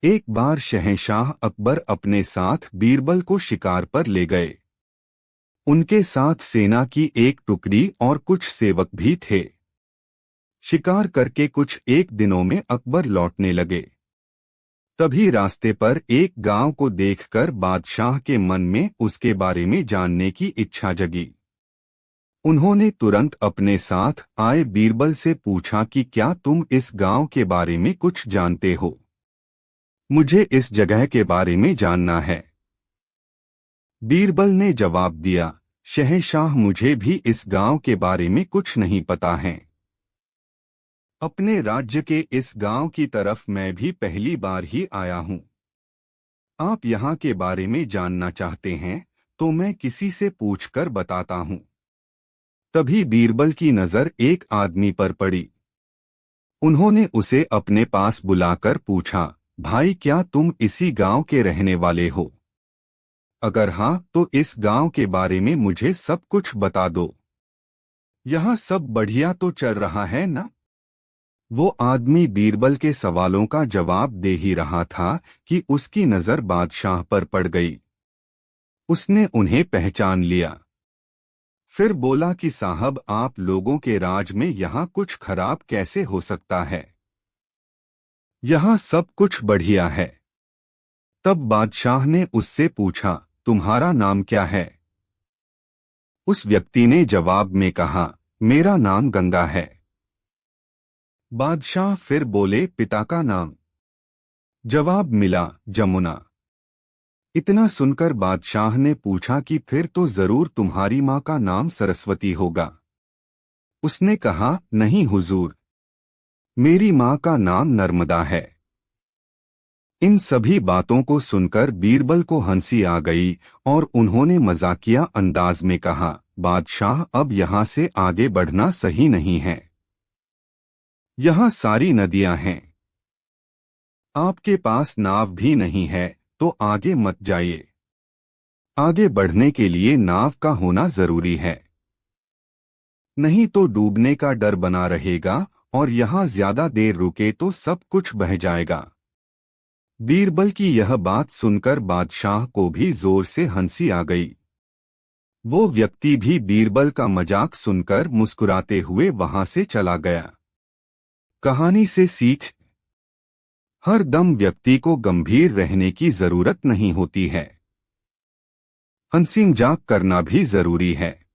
एक बार शहंशाह अकबर अपने साथ बीरबल को शिकार पर ले गए। उनके साथ सेना की एक टुकड़ी और कुछ सेवक भी थे। शिकार करके कुछ एक दिनों में अकबर लौटने लगे। तभी रास्ते पर एक गांव को देखकर बादशाह के मन में उसके बारे में जानने की इच्छा जगी। उन्होंने तुरंत अपने साथ आए बीरबल से पूछा कि क्या तुम इस गांव के बारे में कुछ जानते हो? मुझे इस जगह के बारे में जानना है। बीरबल ने जवाब दिया, शहंशाह, मुझे भी इस गांव के बारे में कुछ नहीं पता है। अपने राज्य के इस गांव की तरफ मैं भी पहली बार ही आया हूं। आप यहाँ के बारे में जानना चाहते हैं तो मैं किसी से पूछकर बताता हूं। तभी बीरबल की नजर एक आदमी पर पड़ी। उन्होंने उसे अपने पास बुलाकर पूछा, भाई, क्या तुम इसी गांव के रहने वाले हो? अगर हाँ तो इस गांव के बारे में मुझे सब कुछ बता दो। यहाँ सब बढ़िया तो चल रहा है ना? वो आदमी बीरबल के सवालों का जवाब दे ही रहा था कि उसकी नजर बादशाह पर पड़ गई। उसने उन्हें पहचान लिया। फिर बोला कि साहब, आप लोगों के राज में यहाँ कुछ खराब कैसे हो सकता है? यहाँ सब कुछ बढ़िया है। तब बादशाह ने उससे पूछा, तुम्हारा नाम क्या है? उस व्यक्ति ने जवाब में कहा, मेरा नाम गंगा है। बादशाह फिर बोले, पिता का नाम? जवाब मिला, जमुना। इतना सुनकर बादशाह ने पूछा कि फिर तो जरूर तुम्हारी माँ का नाम सरस्वती होगा। उसने कहा, नहीं हुजूर, मेरी माँ का नाम नर्मदा है। इन सभी बातों को सुनकर बीरबल को हंसी आ गई और उन्होंने मजाकिया अंदाज में कहा, बादशाह, अब यहाँ से आगे बढ़ना सही नहीं है। यहाँ सारी नदियां हैं। आपके पास नाव भी नहीं है तो आगे मत जाइए। आगे बढ़ने के लिए नाव का होना जरूरी है, नहीं तो डूबने का डर बना रहेगा और यहाँ ज्यादा देर रुके तो सब कुछ बह जाएगा। बीरबल की यह बात सुनकर बादशाह को भी जोर से हंसी आ गई। वो व्यक्ति भी बीरबल का मजाक सुनकर मुस्कुराते हुए वहां से चला गया। कहानी से सीख: हर दम व्यक्ति को गंभीर रहने की जरूरत नहीं होती है। हंसी मजाक करना भी जरूरी है।